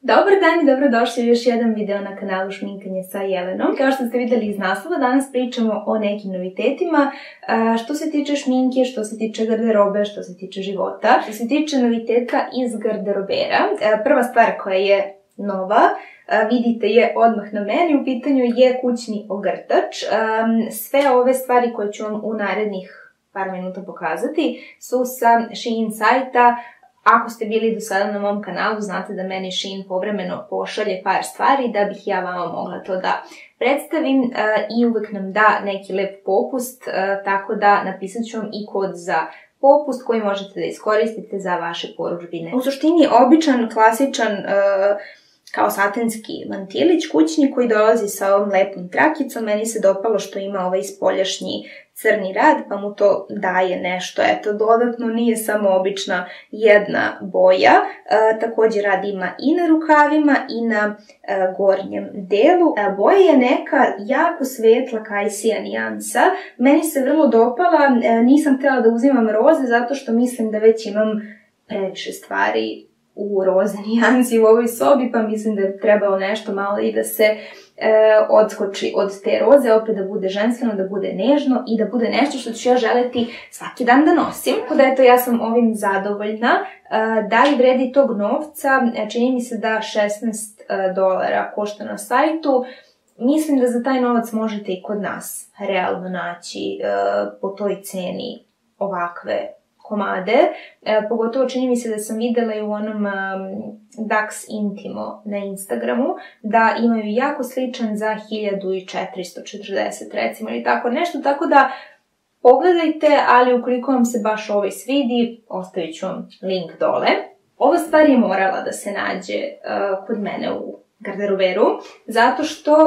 Dobar dan i dobrodošli u još jedan video na kanalu Šminkanje sa Jelenom. Kao što ste vidjeli iz naslova, danas pričamo o nekim novitetima što se tiče šminke, što se tiče garderobe, što se tiče života. Što se tiče noviteta iz garderobera, prva stvar koja je nova, vidite je odmah na meni, u pitanju je kućni ogrtač. Sve ove stvari koje ću vam u narednih par minuta pokazati su sa Shein sajta. Ako ste bili do sada na mom kanalu, znate da meni Shein povremeno pošalje par stvari da bih ja vama mogla to da predstavim i uvek nam da neki lep popust, tako da napisat ću vam i kod za popust koji možete da iskoristite za vaše porudžbine. U suštini običan, klasičan, kao satinski mantilić kućni koji dolazi sa ovom lepom trakicom. Meni se dopalo što ima ovaj spoljašnji crni rad, pa mu to daje nešto, eto, dodatno, nije samo obična jedna boja. Također rad ima i na rukavima i na gornjem delu. Boja je neka jako svetla kajsija nijansa. Meni se vrlo dopala, nisam htjela da uzimam roze zato što mislim da već imam previše stvari u roze nijansi u ovoj sobi, pa mislim da je trebalo nešto malo i da se odskoči od te roze, opet da bude ženstveno, da bude nežno i da bude nešto što ću ja želeti svaki dan da nosim. Tako da eto, ja sam ovim zadovoljna. Da li vredi tog novca? Čini mi se da $16 košta na sajtu. Mislim da za taj novac možete i kod nas realno naći po toj ceni ovakve komade, pogotovo čini mi se da sam vidjela i u onom Dax Intimo na Instagramu, da imaju jako sličan za 1440 recimo ili tako nešto, tako da pogledajte, ali ukoliko vam se baš ovaj svidi, ostavit ću vam link dole. Ova stvar je morala da se nađe kod mene u garderoberu, zato što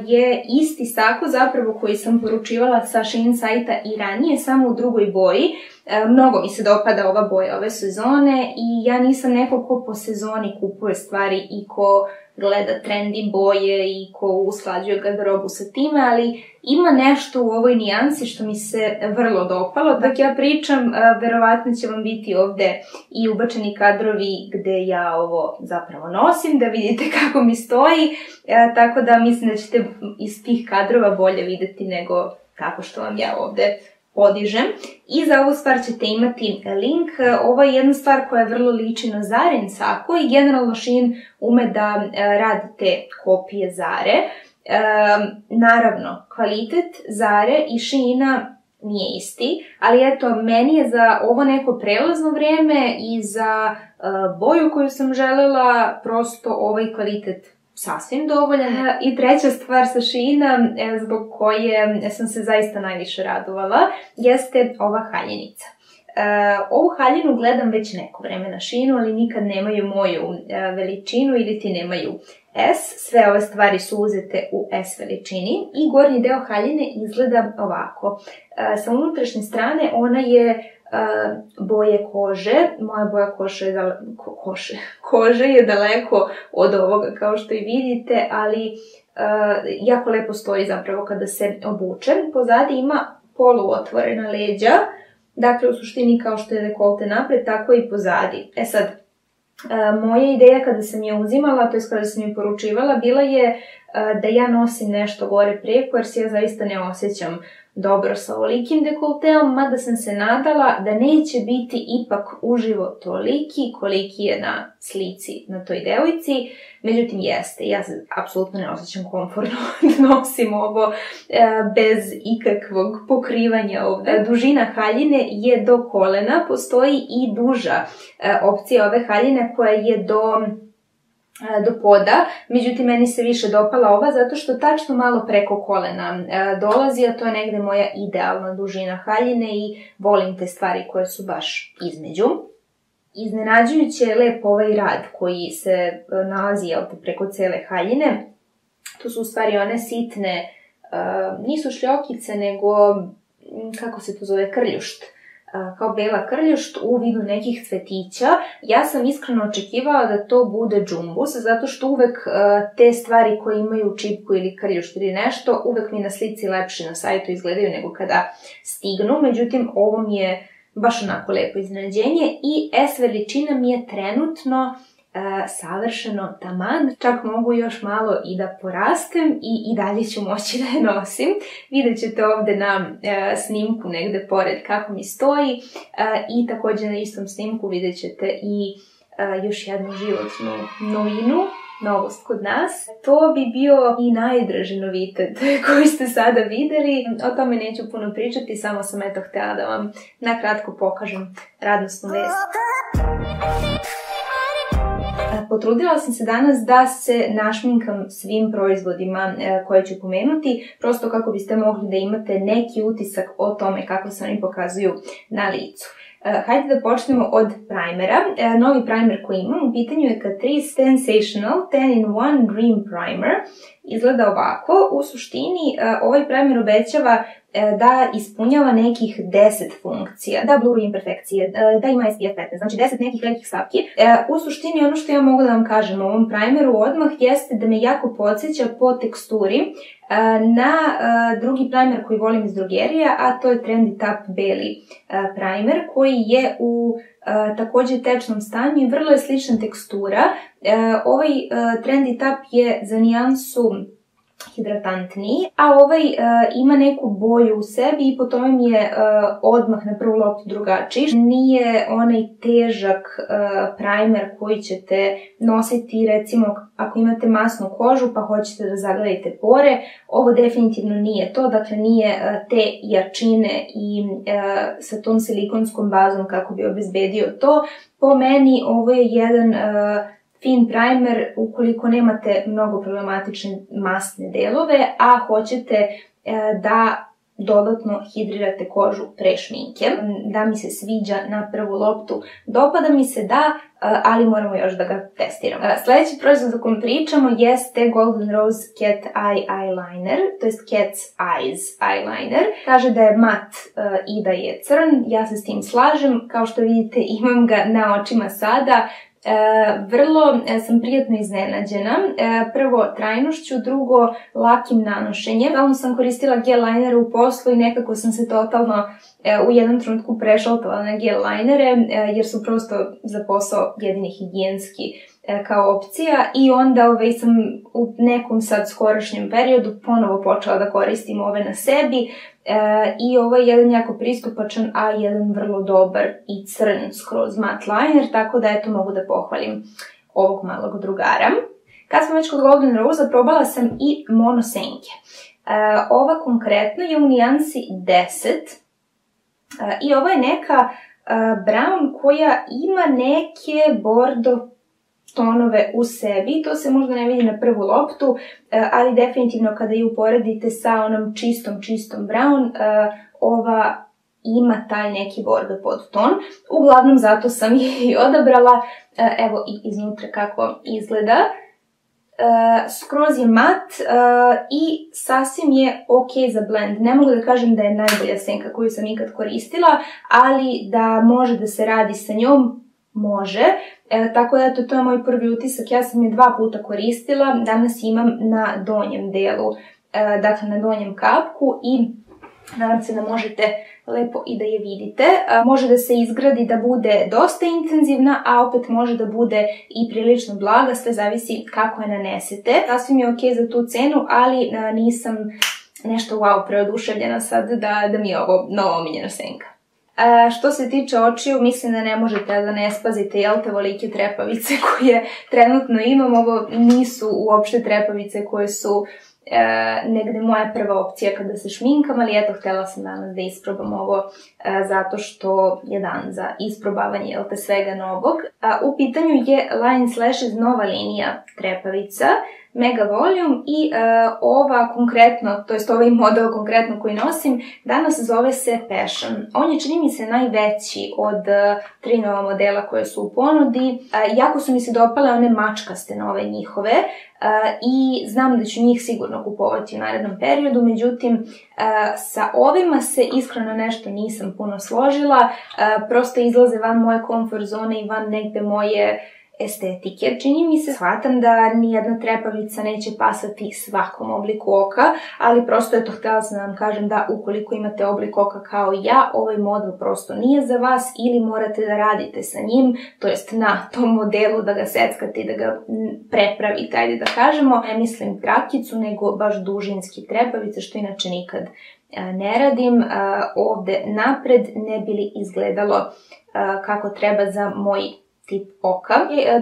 je isti sako zapravo koji sam poručivala sa Shein sajta i ranije, samo u drugoj boji. Mnogo mi se dopada ova boja ove sezone i ja nisam neko ko po sezoni kupuje stvari i ko gleda trendy boje i ko usklađuje garderobu sa time, ali ima nešto u ovoj nijansi što mi se vrlo dopalo. Dok ja pričam, verovatno će vam biti ovde i ubačeni kadrovi gde ja ovo zapravo nosim, da vidite kako mi stoji, tako da mislim da ćete iz tih kadrova bolje videti nego tako što vam ja ovde podižem. I za ovu stvar ćete imati link. Ovo je jedna stvar koja vrlo liči na Zarin sako i generalno Shein ume da radi te kopije Zare. Naravno, kvalitet Zare i Sheina nije isti, ali eto, meni je za ovo neko prelazno vreme i za boju koju sam želela prosto ovaj kvalitet sasvim dovoljan. I treća stvar sa Sheina, zbog koje sam se zaista najviše radovala, jeste ova haljenica. Ovu haljinu gledam već neko vreme na Sheinu, ali nikad nemaju moju veličinu ili ti nemaju S. Sve ove stvari su uzete u S veličini i gornji deo haljine izgleda ovako. Sa unutrašnje strane ona je boje kože. Moja boja kože je daleko od ovoga, kao što i vidite, ali jako lepo stoji zapravo kada se obuče. Pozadi ima poluotvorena leđa, dakle u suštini kao što je dekolte napred, tako i pozadi. E sad, moja ideja kada sam je uzimala, to je kada sam je poručivala, bila je da ja nosim nešto gore preko, jer se ja zaista ne osjećam dobro sa ovolikim dekolteom, mada sam se nadala da neće biti ipak uživo toliki koliki je na slici na toj devojci. Međutim, jeste, ja se apsolutno ne osjećam komfortno da nosim ovo bez ikakvog pokrivanja ovde. Dužina haljine je do kolena, postoji i duža opcija ove haljine koja je do poda, međutim meni se više dopala ova zato što tačno malo preko kolena dolazi, a to je negde moja idealna dužina haljine i volim te stvari koje su baš između. Iznenađujuće je lep ovaj rad koji se nalazi preko cele haljine. To su u stvari one sitne, nisu šljokice nego, kako se to zove, krljušt. Kao bela krljušt u vidu nekih cvetića. Ja sam iskreno očekivala da to bude džumbus, zato što uvek te stvari koje imaju čipku ili krljušt ili nešto, uvek mi na slici lepše na sajtu izgledaju nego kada stignu. Međutim, ovo mi je baš onako lepo iznenađenje i S veličina mi je trenutno savršeno taman, čak mogu još malo i da porastem i dalje ću moći da je nosim. Vidjet ćete ovde na snimku negde pored kako mi stoji i također na istom snimku vidjet ćete i još jednu životnu novinu, novost kod nas. To bi bio i najdraži novitet koji ste sada videli. O tome neću puno pričati, samo sam eto htjela da vam nakratko pokažem radosnu vest. Potrudila sam se danas da se našminkam svim proizvodima koje ću pomenuti, prosto kako biste mogli da imate neki utisak o tome kako se oni pokazuju na licu. Hajde da počnemo od primera. Novi primer koji imam u pitanju je Catrice Sensational 10-in-1 Dream Primer. Izgleda ovako. U suštini ovaj primer obećava da ispunjava nekih 10 funkcija, da bluri imperfekcije, da ima SPF 15, znači 10 nekih velikih stavki. U suštini ono što ja mogu da vam kažem o ovom primeru odmah jeste da me jako podsjeća po teksturi na drugi primer koji volim iz drogerija, a to je Trendy Tap beli primer koji je u također tečnom stanju i vrlo je slična tekstura. Ovaj Trendy Tap je za nijansu hidratantniji, a ovaj ima neku boju u sebi i po tome mi je odmah na prvu loptu drugačiji. Nije onaj težak primer koji ćete nositi recimo ako imate masnu kožu pa hoćete da zagladite pore. Ovo definitivno nije to, dakle nije te jačine i sa tom silikonskom bazom kako bi obezbedio to. Po meni ovo je jedan fin primer ukoliko nemate mnogo problematične masne delove, a hoćete da dodatno hidrirate kožu pre šminke. Da mi se sviđa na prvu loptu, dopada mi se da, ali moramo još da ga testiramo. Sljedeći proizvod o kojem pričamo jeste Golden Rose Cat Eye Eyeliner, to jest Cat's Eyes Eyeliner. Kaže da je mat i da je crn, ja se s tim slažem, kao što vidite imam ga na očima sada. Vrlo sam prijatno iznenađena, prvo trajnošću, drugo lakim nanošenjem. Stalno sam koristila gel linere u poslu i nekako sam se totalno u jednom trenutku prešaltala na gel linere jer su prosto za posao jedini higijenski kao opcija i onda sam u nekom sad skorašnjem periodu ponovo počela da koristim ove na sebi i ovo je jedan jako pristupačan, a jedan vrlo dobar i crn skroz matte liner, tako da eto mogu da pohvalim ovog malog drugara. Kad smo već kod Golden Rose, probala sam i mono senke. Ova konkretno je u nijansi 10 i ovo je neka brown koja ima neke bordo tonove u sebi, to se možda ne vidi na prvu loptu, ali definitivno kada ju uporedite sa onom čistom brown, ova ima taj neki bordo podton. Uglavnom zato sam je i odabrala, evo i iznutra kako izgleda. Skroz je mat i sasvim je ok za blend. Ne mogu da kažem da je najbolja senka koju sam ikad koristila, ali da može da se radi sa njom, može. Tako da eto, to je moj prvi utisak. Ja sam je 2 puta koristila, danas imam na donjem delu, dakle na donjem kapku i nadam se da možete lepo i da je vidite. Može da se izgradi da bude dosta intenzivna, a opet može da bude i prilično blaga, sve zavisi kako je nanesete. Sasvim je ok za tu cenu, ali nisam nešto wow preoduševljena sad da mi je ovo nova omiljena senka. Što se tiče očiju, mislim da ne možete da ne spazite, jel te, volike trepavice koje trenutno imam. Ovo nisu uopšte trepavice koje su negde moja prva opcija kada se šminkam, ali eto, htjela sam danas da isprobam ovo zato što je dan za isprobavanje, jel te, svega novog. U pitanju je Line Slashes nova linija trepavica, Mega Volume i ova konkretno, to jest ovaj model konkretno koji nosim, danas zove se Passion. On je, čini mi se, najveći od 3 nova modela koje su u ponudi. Jako su mi se dopale one mačkaste nove njihove i znam da ću njih sigurno kupovati u narednom periodu, međutim sa ovima se iskreno nešto nisam puno složila, prosto izlaze van moje komfort zone i van negde moje estetike. Čini mi se, shvatam da nijedna trepavica neće pasati svakom obliku oka, ali prosto htjela sam da vam kažem da ukoliko imate oblik oka kao ja, ovaj model prosto nije za vas ili morate da radite sa njim, to jest na tom modelu da ga seckate i da ga prepravite, ajde da kažemo. Ne mislim krakicu, nego baš dužinski trepavice, što inače nikad ne radim. Ovde napred ne bi li izgledalo kako treba za moj tip oka.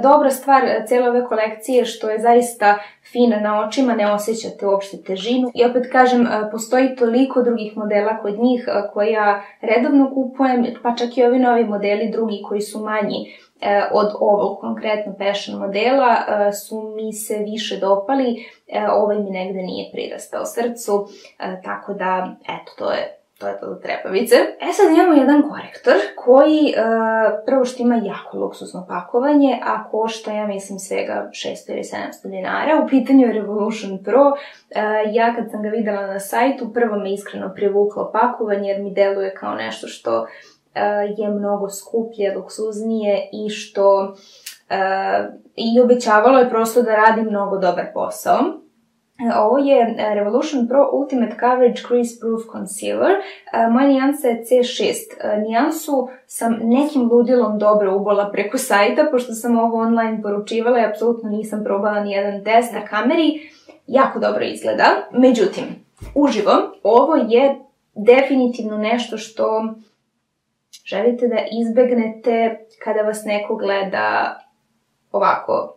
Dobra stvar cijele ove kolekcije što je zaista fina na očima, ne osjećate uopšte težinu. I opet kažem, postoji toliko drugih modela kod njih koje ja redovno kupujem, pa čak i ovi novi modeli drugi koji su manji od ovog konkretno passion modela su mi se više dopali. Ovaj mi negde nije prirastao srcu, tako da, eto, to je to za trepavice. Sad imamo jedan korektor koji prvo što ima jako luksuzno pakovanje, a košta, ja mislim, svega 600 ili 700 dinara. U pitanju je Revolution Pro. Ja kad sam ga videla na sajtu, prvo me iskreno privuklo pakovanje jer mi deluje kao nešto što je mnogo skuplje, luksuznije i što i obećavalo je prosto da radi mnogo dobar posao. Ovo je Revolution Pro Ultimate Coverage Crease Proof Concealer. Moja nijansa je C6. Nijansu sam nekim ludilom dobro ubola preko sajta, pošto sam ovo online poručivala i apsolutno nisam probala nijedan test na kameri. Jako dobro izgleda. Međutim, uživo, ovo je definitivno nešto što želite da izbegnete kada vas neko gleda ovako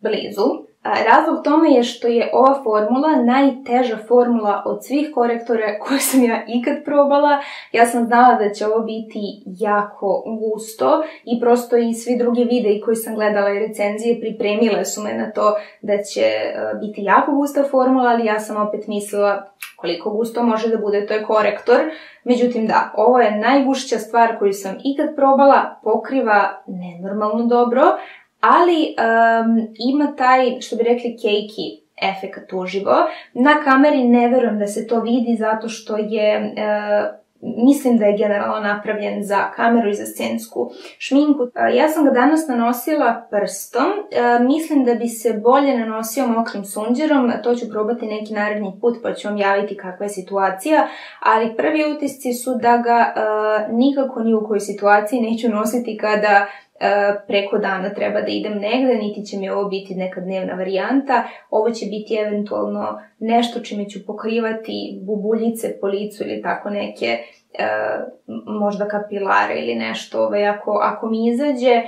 blizu. Razlog tome je što je ova formula najteža formula od svih korektora koje sam ja ikad probala. Ja sam znala da će ovo biti jako gusto i prosto i svi drugi videi koji sam gledala i recenzije pripremile su me na to da će biti jako gusta formula, ali ja sam opet mislila koliko gusto može da bude, to je korektor. Međutim da, ovo je najgušća stvar koju sam ikad probala, pokriva nenormalno dobro, ali ima taj, što bi rekli, cakey efekat uživo. Na kameri ne verujem da se to vidi zato što je, mislim da je generalno napravljen za kameru i za scensku šminku. Ja sam ga danas nanosila prstom, mislim da bi se bolje nanosio mokrim sunđerom, to ću probati neki naredni put pa ću vam javiti kakva je situacija, ali prvi utisci su da ga nikako ni u kojoj situaciji neću nositi kada preko dana treba da idem negde, niti će mi ovo biti neka dnevna varijanta. Ovo će biti eventualno nešto čime ću pokrivati bubuljice po licu ili tako neke možda kapilare ili nešto ako mi izađe,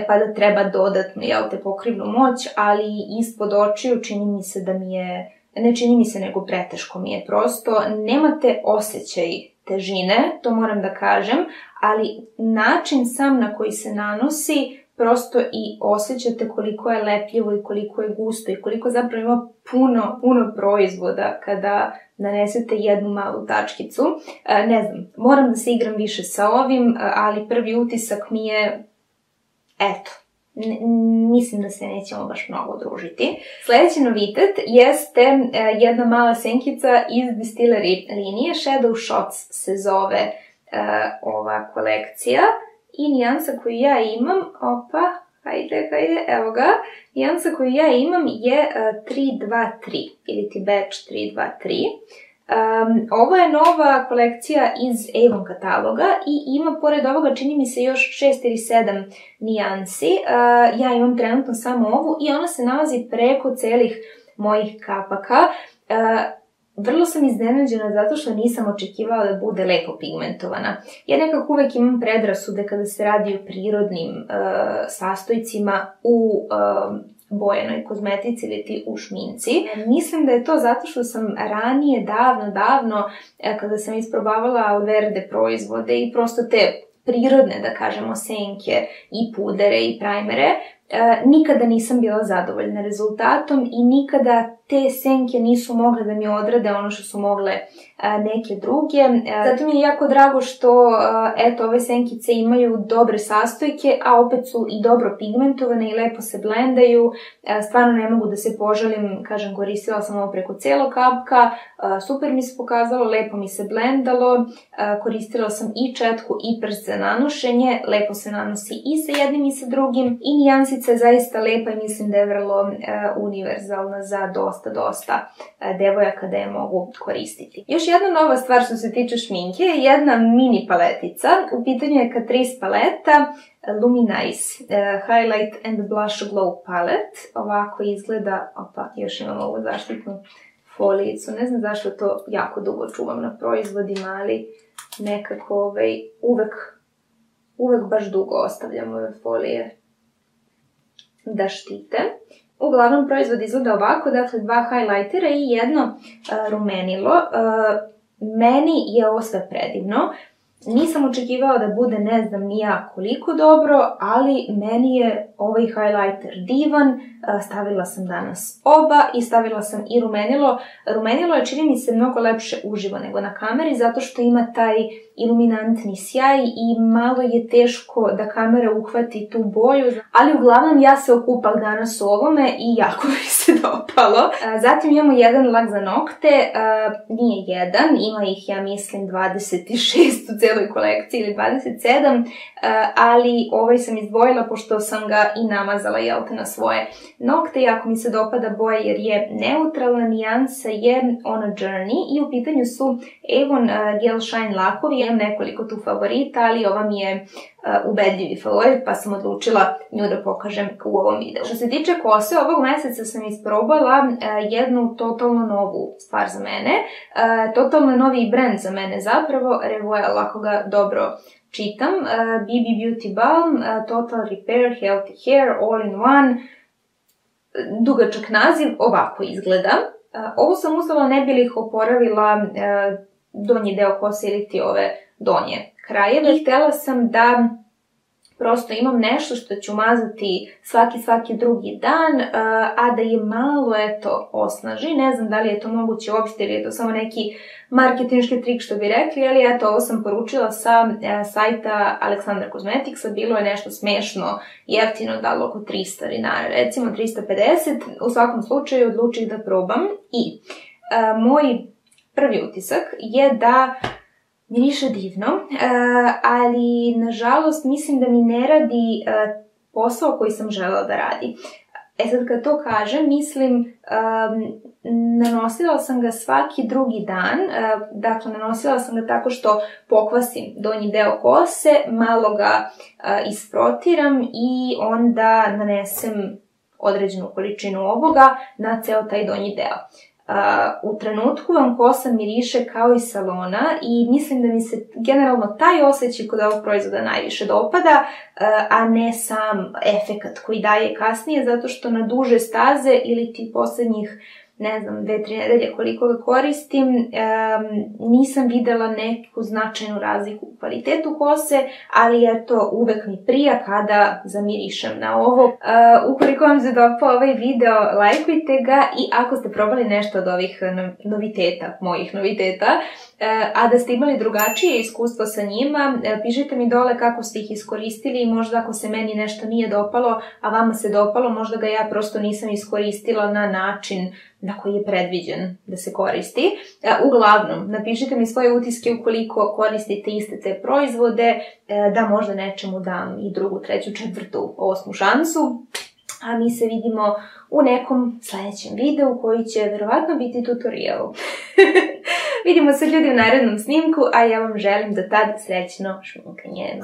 pa da treba dodatno pokrivnu moć, ali ispod očiju čini mi se da mi je, ne čini mi se nego preteško mi je prosto, nemate osjećaj težine, to moram da kažem, ali način sam na koji se nanosi, prosto i osjećate koliko je lepljivo i koliko je gusto i koliko zapravo ima puno proizvoda kada nanesete jednu malu tačkicu. Ne znam, moram da se igram više sa ovim, ali prvi utisak mi je, eto, mislim da se nećemo baš mnogo družiti. Sljedeći novitet jeste jedna mala senkica iz Distillery linije. Shadow Shots se zove ova kolekcija. I nijansa koju ja imam, hajde, evo ga. Nijansa koju ja imam je 323 ili ti batch 323. Ovo je nova kolekcija iz Avon kataloga i ima pored ovoga čini mi se još 6 ili 7 nijansi. Ja imam trenutno samo ovu i ona se nalazi preko celih mojih kapaka. Vrlo sam iznenađena zato što nisam očekivala da bude lepo pigmentovana. Ja nekako uvek imam predrasude kada se radi o prirodnim sastojcima u bojanoj kozmetici ili ti u šminci. Mislim da je to zato što sam ranije, davno, kada sam isprobavala Alverde proizvode i prosto te prirodne, da kažemo, senke i pudere i primere, nikada nisam bila zadovoljna rezultatom i nikada te senke nisu mogle da mi odrade ono što su mogle neke druge. Zato mi je jako drago što eto, ove senkice imaju dobre sastojke, a opet su i dobro pigmentovane i lepo se blendaju. Stvarno ne mogu da se požalim, kažem, koristila sam ovo preko celog kapka, super mi se pokazalo, lepo mi se blendalo, koristila sam i četku i prst za nanošenje, lepo se nanosi i sa jednim i sa drugim i nijansice paletica je zaista lepa i mislim da je vrlo univerzalna za dosta devojaka da je mogu koristiti. Još jedna nova stvar što se tiče šminke je jedna mini paletica. U pitanju je Catrice paleta Luminize Highlight and Blush Glow Palette. Ovako izgleda, opa, još imam ovu zaštitnu folijicu. Ne znam zašto to jako dugo čuvam na proizvodima, ali nekako uvek baš dugo ostavljam ove folije da štite. Uglavnom proizvod izgleda ovako, dakle 2 highlightera i jedno rumenilo. Meni je ovo sve predivno. Nisam očekivala da bude ne znam ni ja koliko dobro, ali meni je ovaj highlighter divan. Stavila sam danas oba i stavila sam i rumenilo. Rumenilo je, čini mi se, mnogo lepše uživo nego na kameri, zato što ima taj iluminantni sjaj i malo je teško da kamera uhvati tu boju, ali uglavnom ja se okupak danas u ovome i jako mi se dopalo. Zatim imamo jedan lak za nokte, nije jedan, ima ih ja mislim 26 u celoj kolekciji ili 27, ali ovaj sam izdvojila pošto sam ga i namazala na svoje nokte. Jako mi se dopada boja jer je neutralna, nijansa je on a journey i u pitanju su Avon Gel Shine lakovi. Imam nekoliko tu favorita, ali ova mi je ubedljivi favorit, pa sam odlučila nju da pokažem u ovom videu. Što se tiče kose, ovog meseca sam isprobala jednu totalno novu stvar za mene. Totalno novi brand za mene zapravo, Revoil, ako ga dobro čitam. BB Beauty Balm, Total Repair, Healthy Hair, All in One. Dugačak naziv, ovako izgleda. Ovo sam uzela ne bi li ih oporavila donji deo kose ili ti ove donje krajeve. I htjela sam da prosto imam nešto što ću mazati svaki drugi dan, a da je malo, eto, osnaži. Ne znam da li je to moguće uopšte ili je to samo neki marketinški trik što bi rekli, ali eto, ovo sam poručila sa sajta Aleksandra Cosmeticsa. Bilo je nešto smešno, jeftino, dalo oko 300 dinara, recimo 350. U svakom slučaju odlučih da probam i moj prvi utisak je da miriše divno, ali nažalost mislim da mi ne radi posao koji sam želela da radi. Sad kad to kažem, mislim, nanosila sam ga svaki drugi dan, dakle nanosila sam ga tako što pokvasim donji deo kose, malo ga isfrotiram i onda nanesem određenu količinu ovoga na ceo taj donji deo. U trenutku vam kosa miriše kao iz salona i mislim da mi se generalno taj osjećaj kod ovog proizvoda najviše dopada, a ne sam efekat koji daje kasnije, zato što na duže staze ili ti poslednjih, ne znam, 2-3 nedelje koliko ga koristim, nisam videla neku značajnu razliku u kvalitetu kose, ali eto, uvek mi prija kada zamirišem na ovo. Ukoliko vam se dopao ovaj video, lajkujte ga i ako ste probali nešto od ovih noviteta, mojih noviteta, a da ste imali drugačije iskustvo sa njima, pišite mi dole kako ste ih iskoristili i možda ako se meni nešto nije dopalo, a vama se dopalo, možda ga ja prosto nisam iskoristila na način na koji je predviđen da se koristi. Uglavnom, napišite mi svoje utiske ukoliko koristite iste te proizvode, da možda nečemu dam i drugu, treću, četvrtu, 8. šansu. A mi se vidimo u nekom sledećem videu koji će verovatno biti tutorial. Vidimo se ljudi u narednom snimku, a ja vam želim do tad srećno šminkanje.